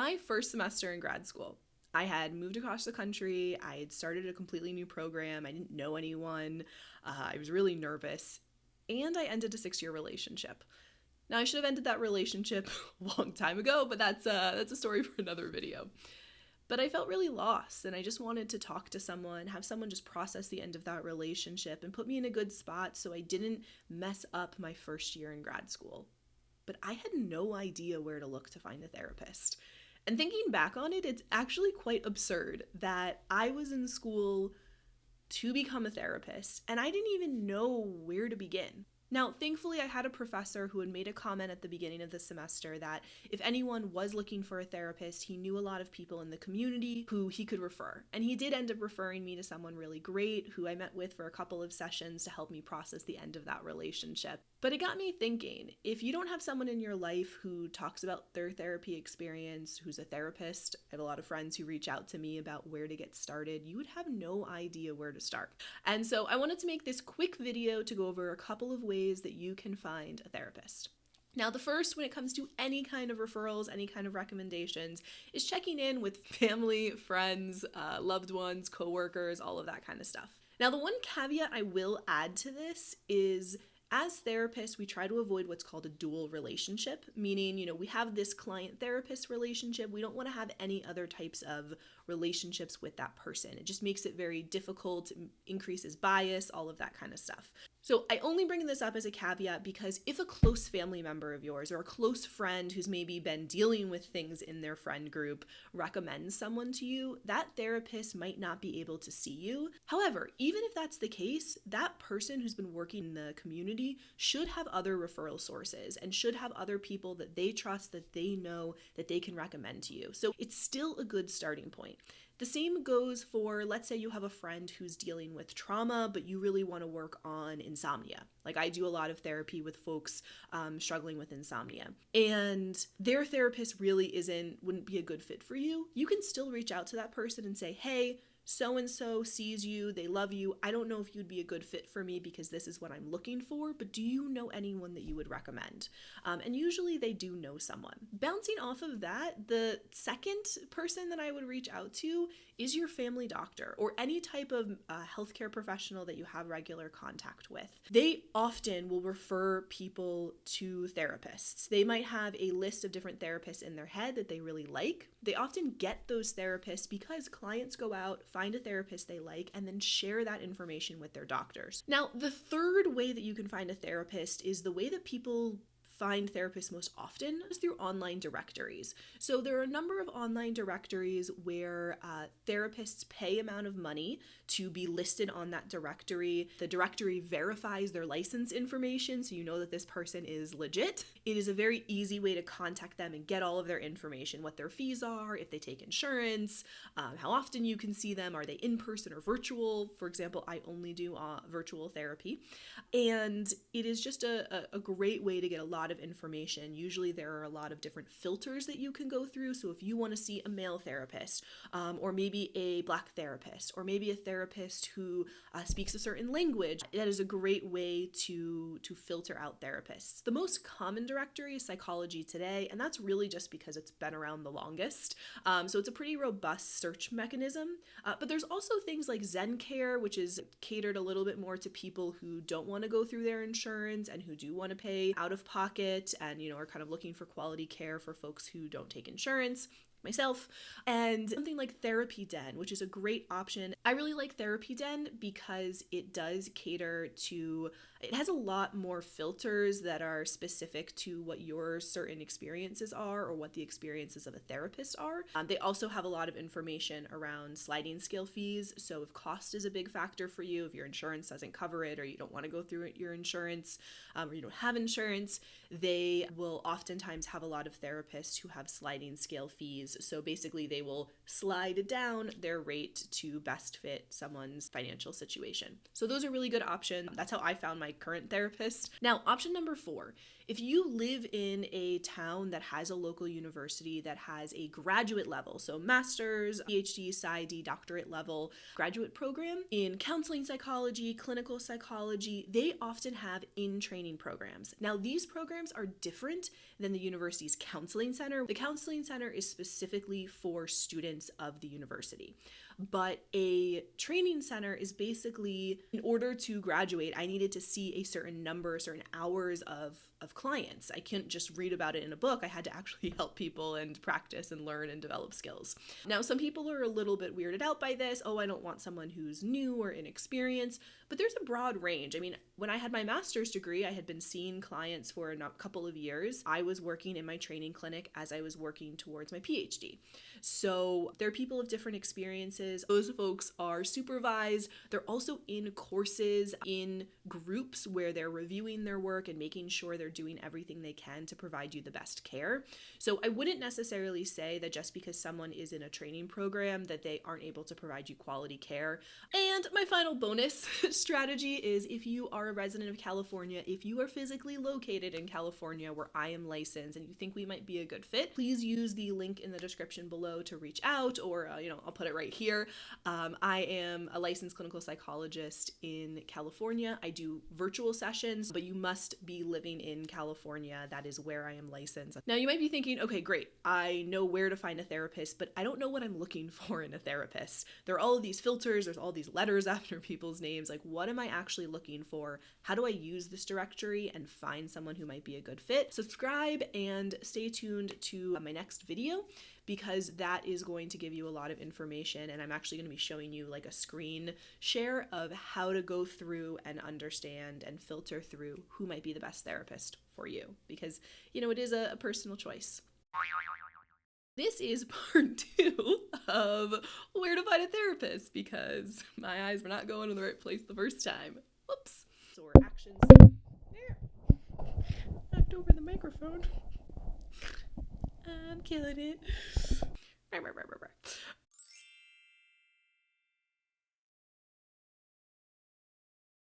My first semester in grad school, I had moved across the country. I had started a completely new program. I didn't know anyone. I was really nervous. And I ended a 6-year relationship. Now, I should have ended that relationship a long time ago, but that's a story for another video. But I felt really lost, and I just wanted to talk to someone, have someone just process the end of that relationship and put me in a good spot so I didn't mess up my first year in grad school. But I had no idea where to look to find a therapist. And thinking back on it, it's actually quite absurd that I was in school to become a therapist, and I didn't even know where to begin. Now, thankfully, I had a professor who had made a comment at the beginning of the semester that if anyone was looking for a therapist, he knew a lot of people in the community who he could refer. And he did end up referring me to someone really great who I met with for a couple of sessions to help me process the end of that relationship. But it got me thinking, if you don't have someone in your life who talks about their therapy experience, who's a therapist, I have a lot of friends who reach out to me about where to get started, you would have no idea where to start. And so I wanted to make this quick video to go over a couple of ways that you can find a therapist. Now, the first, when it comes to any kind of referrals, any kind of recommendations, is checking in with family, friends, loved ones, coworkers, all of that kind of stuff. Now, the one caveat I will add to this is as therapists, we try to avoid what's called a dual relationship, meaning, we have this client-therapist relationship. We don't want to have any other types of relationships with that person. It just makes it very difficult, increases bias, all of that kind of stuff. So I only bring this up as a caveat because if a close family member of yours or a close friend who's maybe been dealing with things in their friend group recommends someone to you, that therapist might not be able to see you. However, even if that's the case, that person who's been working in the community should have other referral sources and should have other people that they trust, that they know, that they can recommend to you. So it's still a good starting point. The same goes for, let's say you have a friend who's dealing with trauma, but you really want to work on insomnia. Like I do a lot of therapy with folks struggling with insomnia, and their therapist really wouldn't be a good fit for you. You can still reach out to that person and say, hey, so-and-so sees you, they love you. I don't know if you'd be a good fit for me because this is what I'm looking for, but do you know anyone that you would recommend? And usually they do know someone. Bouncing off of that, the second person that I would reach out to is your family doctor or any type of healthcare professional that you have regular contact with. They often will refer people to therapists. They might have a list of different therapists in their head that they really like. They often get those therapists because clients go out, find a therapist they like, and then share that information with their doctors. Now, the third way that you can find a therapist is the way that people find therapists most often is through online directories. So there are a number of online directories where therapists pay amount of money to be listed on that directory. The directory verifies their license information, so you know that this person is legit. It is a very easy way to contact them and get all of their information, what their fees are, if they take insurance, how often you can see them, are they in person or virtual? For example, I only do virtual therapy. And it is just a great way to get a lot of information. Usually there are a lot of different filters that you can go through. So if you want to see a male therapist, or maybe a Black therapist, or maybe a therapist who speaks a certain language, that is a great way to filter out therapists. The most common directory is Psychology Today, and that's really just because it's been around the longest. So it's a pretty robust search mechanism. But there's also things like ZenCare, which is catered a little bit more to people who don't want to go through their insurance and who do want to pay out of pocket and, are kind of looking for quality care for folks who don't take insurance. Myself, and something like Therapy Den, which is a great option. I really like Therapy Den because it does it has a lot more filters that are specific to what your certain experiences are or what the experiences of a therapist are. They also have a lot of information around sliding scale fees. So if cost is a big factor for you, if your insurance doesn't cover it or you don't want to go through your insurance or you don't have insurance, they will oftentimes have a lot of therapists who have sliding scale fees. So basically they will slide down their rate to best fit someone's financial situation. So those are really good options. That's how I found my my current therapist. Now, option number 4, if you live in a town that has a local university that has a graduate level, so master's, PhD, PsyD, doctorate level graduate program in counseling psychology, clinical psychology, they often have in-training programs. Now, these programs are different than the university's counseling center. The counseling center is specifically for students of the university. But a training center is basically, in order to graduate, I needed to see a certain number, certain hours of clients. I couldn't just read about it in a book. I had to actually help people and practice and learn and develop skills. Now, some people are a little bit weirded out by this. Oh, I don't want someone who's new or inexperienced, but there's a broad range. I mean, when I had my master's degree, I had been seeing clients for a couple of years. I was working in my training clinic as I was working towards my PhD. So there are people of different experiences. Those folks are supervised. They're also in courses, in groups where they're reviewing their work and making sure they're doing everything they can to provide you the best care. So I wouldn't necessarily say that just because someone is in a training program that they aren't able to provide you quality care. And my final bonus strategy is, if you are a resident of California, if you are physically located in California where I am licensed and you think we might be a good fit, please use the link in the description below to reach out, or I'll put it right here. I am a licensed clinical psychologist in California. I do virtual sessions, but you must be living in California. That is where I am licensed. Now, you might be thinking, okay, great, I know where to find a therapist, but I don't know what I'm looking for in a therapist. There are all of these filters, there's all these letters after people's names. Like, what am I actually looking for? How do I use this directory and find someone who might be a good fit? Subscribe and stay tuned to my next video, because that is going to give you a lot of information, and I'm actually going to be showing you like a screen share of how to go through and understand and filter through who might be the best therapist for you, because it is a personal choice. This is part 2 of where to find a therapist, because my eyes were not going in the right place the first time. Whoops. Or actions. There. Knocked over the microphone. I'm killing it.